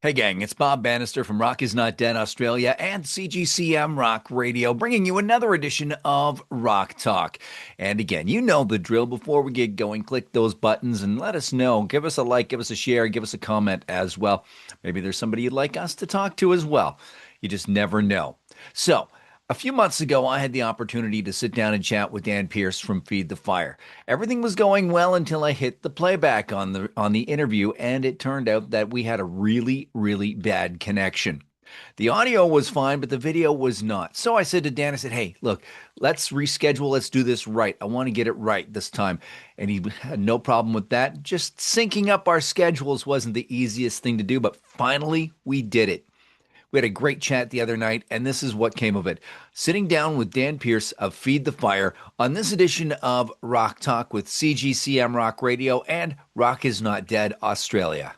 Hey gang, it's Bob Bannister from Rock Is Not Dead Australia and CGCM Rock Radio, bringing you another edition of Rock Talk. And again, you know the drill. Before we get going, click those buttons and let us know. Give us a like, give us a share, give us a comment as well. Maybe there's somebody you'd like us to talk to as well. You just never know. So, a few months ago, I had the opportunity to sit down and chat with Dan Pearce from Feed the Fire. Everything was going well until I hit the playback on the interview, and it turned out that we had a really, really bad connection. The audio was fine, but the video was not. So I said to Dan, I said, "Hey, look, let's reschedule. Let's do this right. I want to get it right this time." And he had no problem with that. Just syncing up our schedules wasn't the easiest thing to do, but finally we did it. We had a great chat the other night, and this is what came of it. Sitting down with Dan Pearce of Feed the Fire on this edition of Rock Talk with CGCM Rock Radio and Rock Is Not Dead Australia.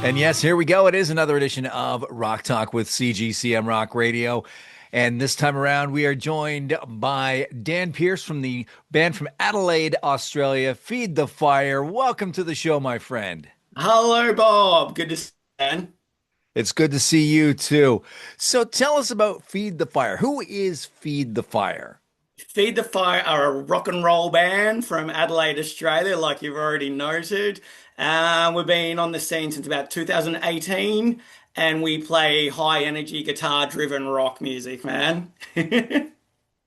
And yes, here we go. It is another edition of Rock Talk with CGCM Rock Radio. And this time around, we are joined by Dan Pearce from the band from Adelaide, Australia, Feed the Fire. Welcome to the show, my friend. Hello, Bob. Good to see you, man. It's good to see you too. So tell us about Feed the Fire. Who is Feed the Fire? Feed the Fire are a rock and roll band from Adelaide, Australia, like you've already noted. We've been on the scene since about 2018, and we play high energy guitar driven rock music, man.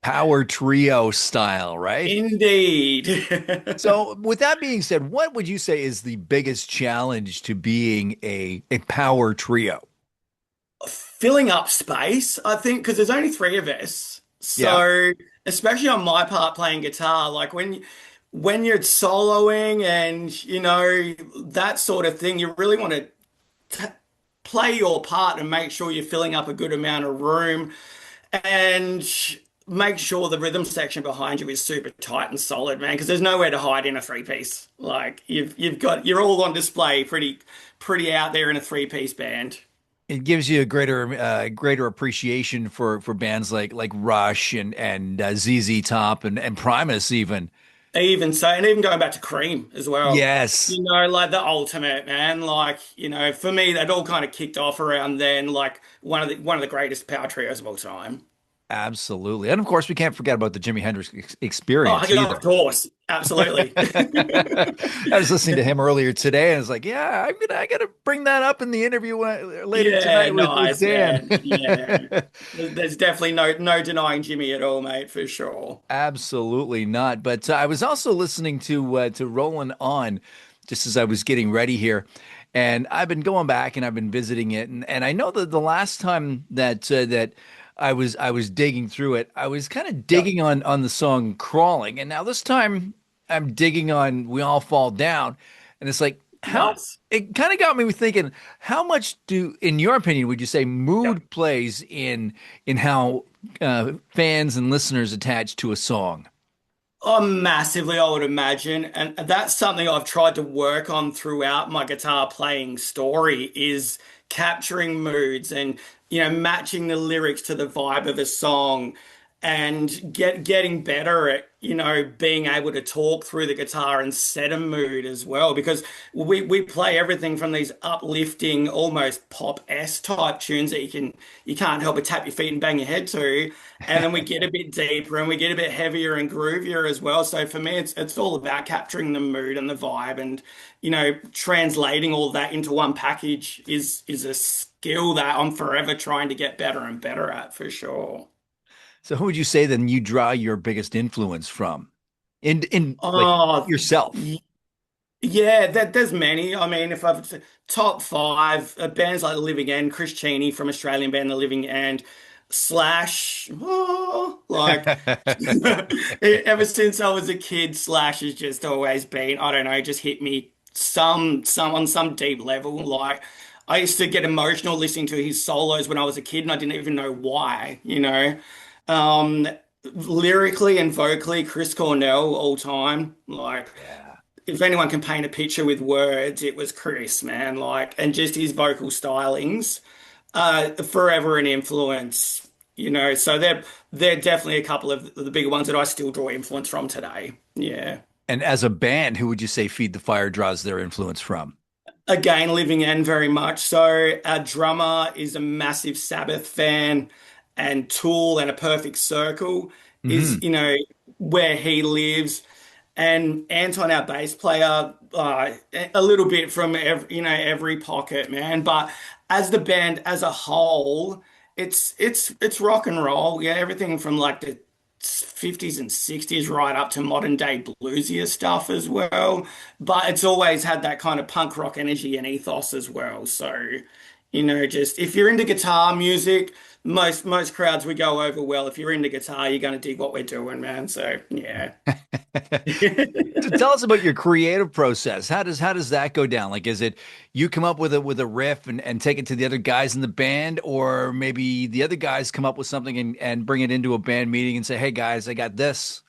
Power Trio style, right? Indeed. So, with that being said, what would you say is the biggest challenge to being a power trio? Filling up space, I think, because there's only three of us. Yeah. So, especially on my part playing guitar, like when you're soloing and that sort of thing, you really want to t play your part and make sure you're filling up a good amount of room and make sure the rhythm section behind you is super tight and solid, man, because there's nowhere to hide in a three piece. Like you're all on display pretty out there in a three-piece band. It gives you a greater appreciation for bands like Rush and ZZ Top and Primus even. Even so, and even going back to Cream as well. Yes. Like the ultimate, man. Like, for me, that all kind of kicked off around then, like one of the greatest power trios of all time. Absolutely. And of course, we can't forget about the Jimi Hendrix Oh, experience yeah, of either. course. Absolutely. I was listening to him earlier today, and I was like, "Yeah, I gotta bring that up in the interview later Yeah, tonight with nice, Dan." man. Yeah. There's definitely no denying Jimmy at all, mate, for sure. Absolutely not. But I was also listening to Rolling On just as I was getting ready here, and I've been going back and I've been visiting it, and I know that the last time that I was digging through it, I was kind of Yep. digging on the song "Crawling," and now this time I'm digging on "We All Fall Down," and it's like how Nice. it kind of got me thinking, how much in your opinion, would you say Yep. mood plays in how fans and listeners attach to a song? Oh, massively, I would imagine. And that's something I've tried to work on throughout my guitar playing story is capturing moods and, matching the lyrics to the vibe of a song and getting better at, being able to talk through the guitar and set a mood as well. Because we play everything from these uplifting, almost pop-esque type tunes that you can't help but tap your feet and bang your head to. And then we get a bit deeper and we get a bit heavier and groovier as well. So for me, it's all about capturing the mood and the vibe and, translating all that into one package is a skill that I'm forever trying to get better and better at for sure. So who would you say then you draw your biggest influence from in like Oh, yourself? Yeah, there's many. I mean, if I've top five bands like The Living End, Chris Cheney from Australian band The Living End, Slash, like ever since I was a kid, Slash has just always been, I don't know, just hit me some on some deep level. Like I used to get emotional listening to his solos when I was a kid, and I didn't even know why, you know. Um, Lyrically and vocally, Chris Cornell all time, like Yeah. if anyone can paint a picture with words, it was Chris, man. Like, and just his vocal stylings, forever an influence, you know. So they're definitely a couple of the bigger ones that I still draw influence from today. Yeah. And as a band, who would you say Feed the Fire draws their influence from? Again, living in very much so. Our drummer is a massive Sabbath fan, and Tool and A Perfect Circle is, Hmm. where he lives. And Anton, our bass player, a little bit from every pocket, man. But as the band as a whole, it's rock and roll. Yeah, everything from like the 50s and 60s right up to modern day bluesier stuff as well. But it's always had that kind of punk rock energy and ethos as well. So, just if you're into guitar music, most crowds we go over well. If you're into guitar, you're gonna dig what we're doing, man. So yeah. So tell us about your creative process. How does that go down? Like, is it you come up with a riff and take it to the other guys in the band, or maybe the other guys come up with something and bring it into a band meeting and say, "Hey guys, I got this."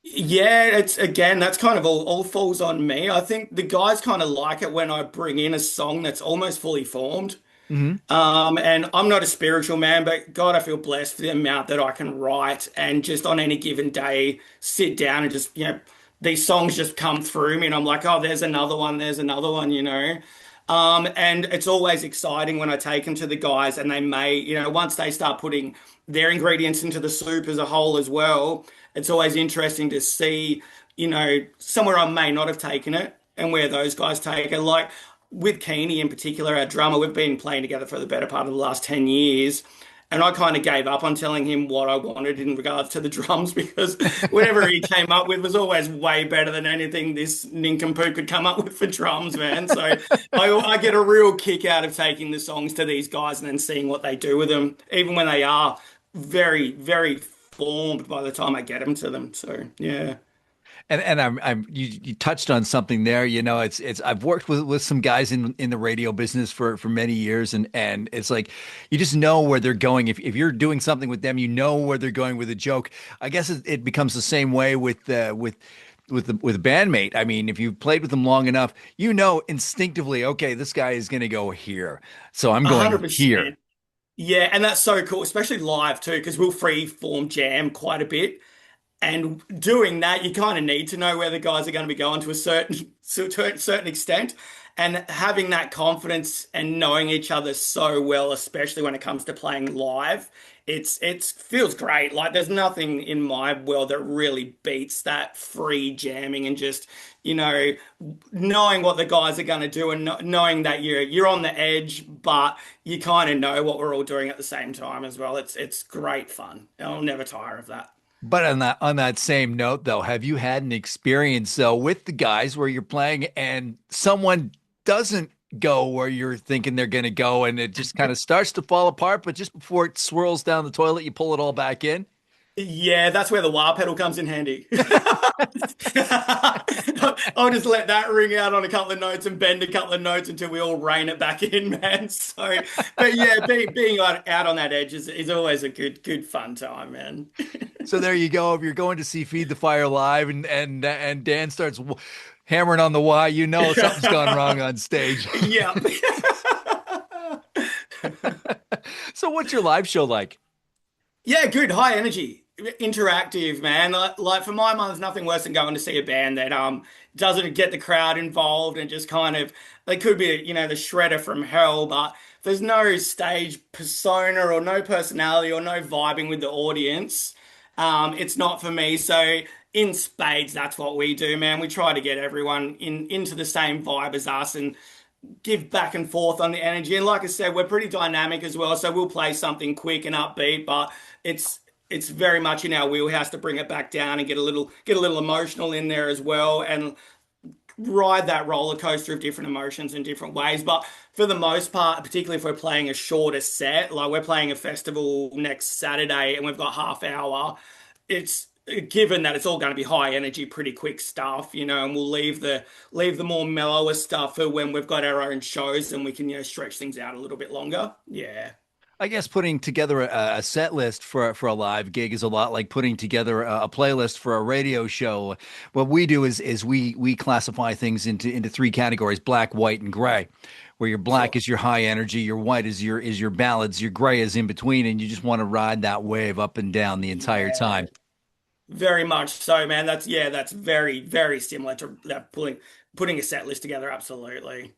Yeah, it's again, that's kind of all falls on me. I think the guys kind of like it when I bring in a song that's almost fully formed. Hmm. And I'm not a spiritual man, but God, I feel blessed for the amount that I can write and just on any given day sit down and just, these songs just come through me and I'm like, oh, there's another one, you know. And it's always exciting when I take them to the guys and they may, once they start putting their ingredients into the soup as a whole as well, it's always interesting to see, somewhere I may not have taken it and where those guys take it. Like with Keeney in particular, our drummer, we've been playing together for the better part of the last 10 years. And I kind of gave up on telling him what I wanted in regards to the drums because whatever he came up with was always way better than anything this nincompoop could come up with for drums, man. So I get a real kick out of taking the songs to these guys and then seeing what they do with them, even when they are very, very formed by the time I get them to them. So, yeah. And you touched on something there. It's I've worked with some guys in the radio business for many years, and it's like you just know where they're going. If you're doing something with them, you know where they're going with a joke. I guess it becomes the same way with a bandmate. I mean, if you've played with them long enough, you know instinctively, okay, this guy is going to go here, so I'm going here. 100%. Yeah, and that's so cool, especially live too, because we'll free form jam quite a bit. And doing that, you kind of need to know where the guys are going to be going to a certain extent. And having that confidence and knowing each other so well, especially when it comes to playing live, it's feels great. Like there's nothing in my world that really beats that free jamming and just, you know, knowing what the guys are going to do and knowing that you're on the edge, but you kind of know what we're all doing at the same time as well. It's great fun. I'll never tire of that. But on that same note, though, have you had an experience with the guys where you're playing and someone doesn't go where you're thinking they're going to go, and it just kind of starts to fall apart, but just before it swirls down the toilet, you pull it all back in? Yeah, that's where the wah pedal comes in handy. I'll just let that ring out on a couple of notes and bend a couple of notes until we all rein it back in, man. So, but yeah, being out on that edge is always a good fun time, man. So there you go. If you're going to see Feed the Fire live and Dan starts hammering on the why, you know something's gone wrong on stage. Yeah. So what's your live show like? Yeah, good, high energy, interactive, man. Like for my mum, there's nothing worse than going to see a band that doesn't get the crowd involved and just kind of they could be, the shredder from hell, but there's no stage persona or no personality or no vibing with the audience. It's not for me. So in spades, that's what we do, man. We try to get everyone into the same vibe as us and give back and forth on the energy. And like I said, we're pretty dynamic as well. So we'll play something quick and upbeat, but it's it's very much in our wheelhouse to bring it back down and get a little emotional in there as well. And ride that roller coaster of different emotions in different ways. But for the most part, particularly if we're playing a shorter set, like we're playing a festival next Saturday and we've got half hour, it's given that it's all going to be high energy, pretty quick stuff, and we'll leave the more mellower stuff for when we've got our own shows and we can, stretch things out a little bit longer. Yeah. I guess putting together a set list for a live gig is a lot like putting together a playlist for a radio show. What we do is we classify things into three categories: black, white, and gray. Where your black Sure. is your high energy, your white is your ballads, your gray is in between, and you just want to ride that wave up and down the entire Yeah. time. Very much so, man. That's very, very similar to that putting a set list together. Absolutely.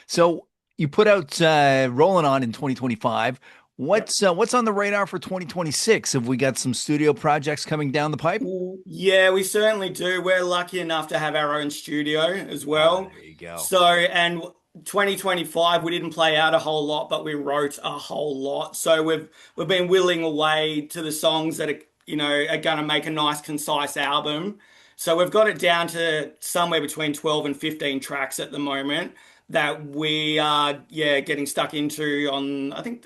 So you put out Rolling On in 2025. Yep. What's on the radar for 2026? Have we got some studio projects coming down the pipe? Yeah, we certainly do. We're lucky enough to have our own studio as Ah, well. there you go. So, and 2025, we didn't play out a whole lot, but we wrote a whole lot. So we've been whittling away to the songs that are going to make a nice, concise album. So we've got it down to somewhere between 12 and 15 tracks at the moment that we are, yeah, getting stuck into on, I think,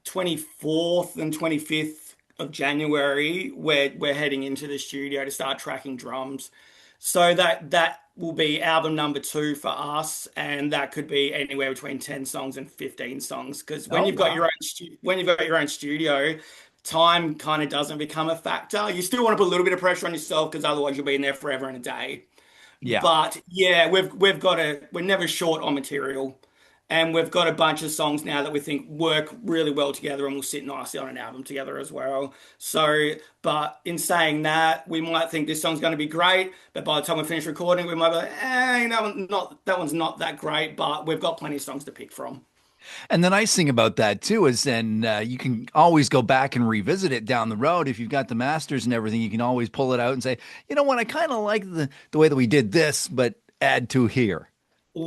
24th and 25th of January, we're heading into the studio to start tracking drums. So that will be album number two for us, and that could be anywhere between 10 songs and 15 songs. Because when Oh, you've got your wow. own when you've got your own studio, time kind of doesn't become a factor. You still want to put a little bit of pressure on yourself because otherwise you'll be in there forever and a day. Yeah. But yeah, we're never short on material. And we've got a bunch of songs now that we think work really well together and will sit nicely on an album together as well. So, but in saying that, we might think this song's going to be great, but by the time we finish recording, we might be like, not that one's not that great, but we've got plenty of songs to pick from. And the nice thing about that too is then you can always go back and revisit it down the road. If you've got the masters and everything, you can always pull it out and say, you know what, I kind of like the way that we did this, but add to here.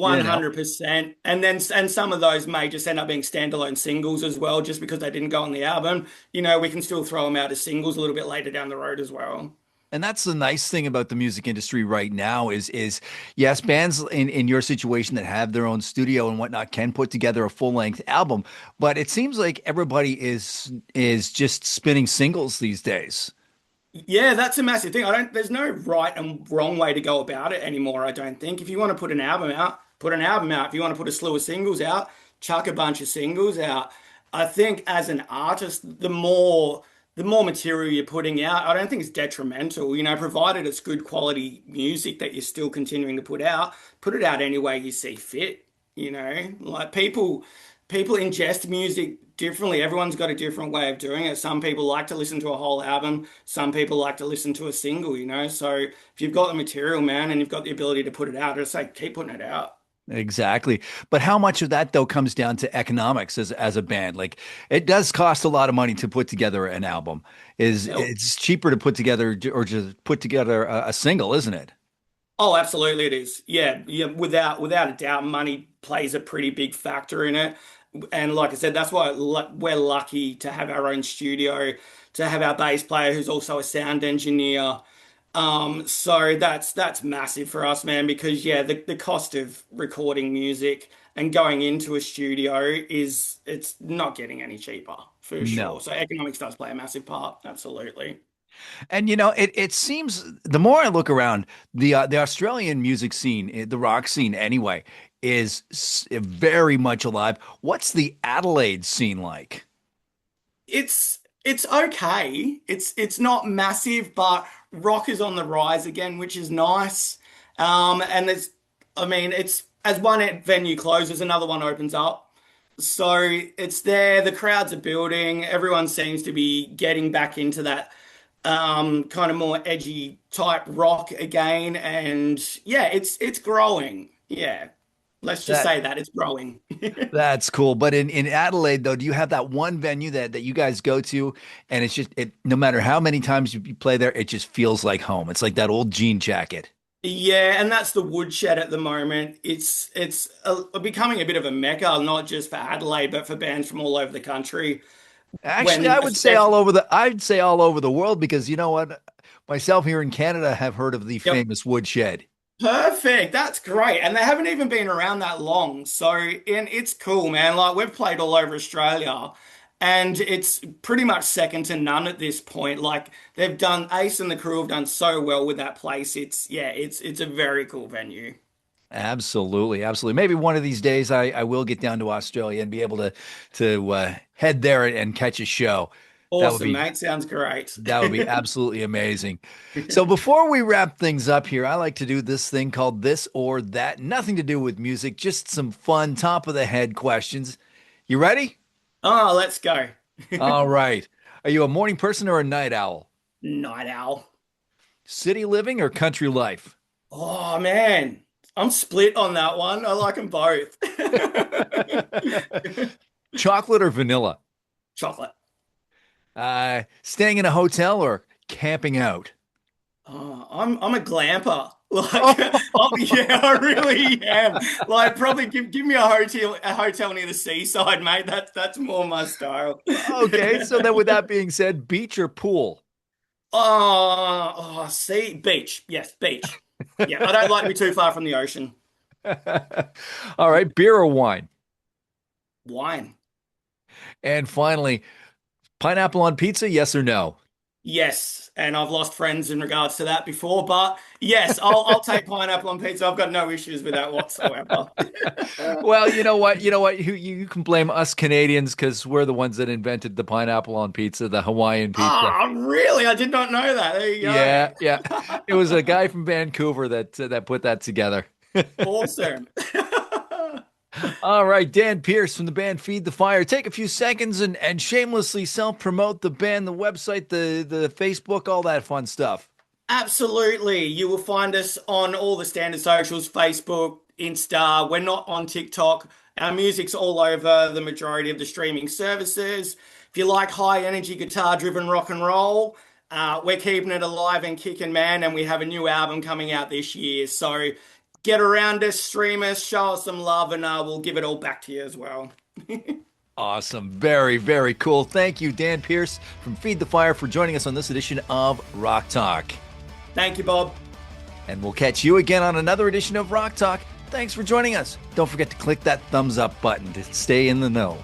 You know. 100%. And some of those may just end up being standalone singles as well, just because they didn't go on the album. We can still throw them out as singles a little bit later down the road as well. And that's the nice thing about the music industry right now is yes, bands in your situation that have their own studio and whatnot can put together a full length album, but it seems like everybody is just spinning singles these days. Yeah, that's a massive thing. There's no right and wrong way to go about it anymore, I don't think. If you want to put an album out, put an album out. If you want to put a slew of singles out, chuck a bunch of singles out. I think as an artist, the more material you're putting out, I don't think it's detrimental, provided it's good quality music that you're still continuing to put it out any way you see fit, like people ingest music differently. Everyone's got a different way of doing it. Some people like to listen to a whole album. Some people like to listen to a single. So if you've got the material, man, and you've got the ability to put it out, just like keep putting it out. Exactly. But how much of that though comes down to economics as a band? Like it does cost a lot of money to put together an album. It's cheaper to put together or to put together a single, isn't it? Oh, absolutely it is. Yeah, yeah, without a doubt, money plays a pretty big factor in it. And like I said, that's why we're lucky to have our own studio, to have our bass player who's also a sound engineer. So that's massive for us, man, because yeah, the cost of recording music and going into a studio it's not getting any cheaper for sure. No. So economics does play a massive part. Absolutely. And it seems the more I look around, the Australian music scene, the rock scene anyway, is very much alive. What's the Adelaide scene like? It's okay. It's not massive, but rock is on the rise again, which is nice. And I mean, it's as one venue closes, another one opens up. So it's there. The crowds are building. Everyone seems to be getting back into that kind of more edgy type rock again. And yeah, it's growing. Yeah, let's just That say that it's growing. that's cool. But in Adelaide though, do you have that one venue that you guys go to, and it's just no matter how many times you play there, it just feels like home. It's like that old jean jacket. Yeah, and that's the woodshed at the moment. It's becoming a bit of a mecca, not just for Adelaide, but for bands from all over the country. Actually, When especially, I'd say all over the world because you know what? Myself here in Canada have heard of the yep, famous woodshed. Perfect. That's great. And they haven't even been around that long. So, and it's cool, man. Like we've played all over Australia and it's pretty much second to none at this point. Like they've done Ace and the crew have done so well with that place. It's yeah, it's a very cool venue. Absolutely, absolutely. Maybe one of these days I will get down to Australia and be able to head there and catch a show. That would Awesome, be mate. Sounds great. that would be absolutely amazing. So before we wrap things up here, I like to do this thing called this or that. Nothing to do with music, just some fun top of the head questions. You ready? Oh, let's go. All right. Are you a morning person or a night owl? Night owl. City living or country life? Oh man, I'm split on that one. I like them both. Chocolate or vanilla? Chocolate. Staying in a hotel or camping out? Oh, I'm a glamper. Like, oh yeah, I really am. Like, probably give me a hotel near the seaside, mate. That's more my style. Okay, so then with that being said, beach or pool? See, beach. Yes, beach. Yeah, I don't like to be too far from the ocean. All right, beer or wine? Wine. And finally, pineapple on pizza, yes or no? Yes, and I've lost friends in regards to that before, but yes, I'll take pineapple on pizza. I've got no issues with that whatsoever. Well, you know what? You know what? You can blame us Canadians because we're the ones that invented the pineapple on pizza, the Hawaiian pizza. Ah, really? I did not know that. There you Yeah, go. yeah. It was a guy from Vancouver that put that together. Awesome. All right, Dan Pearce from the band Feed the Fire. Take a few seconds and shamelessly self-promote the band, the website, the Facebook, all that fun stuff. Absolutely. You will find us on all the standard socials, Facebook, Insta. We're not on TikTok. Our music's all over the majority of the streaming services. If you like high energy guitar driven rock and roll, we're keeping it alive and kicking, man. And we have a new album coming out this year. So get around us, stream us, show us some love, and we'll give it all back to you as well. Awesome. Very, very cool. Thank you, Dan Pearce from Feed the Fire, for joining us on this edition of Rock Talk. Thank you, Bob. And we'll catch you again on another edition of Rock Talk. Thanks for joining us. Don't forget to click that thumbs up button to stay in the know.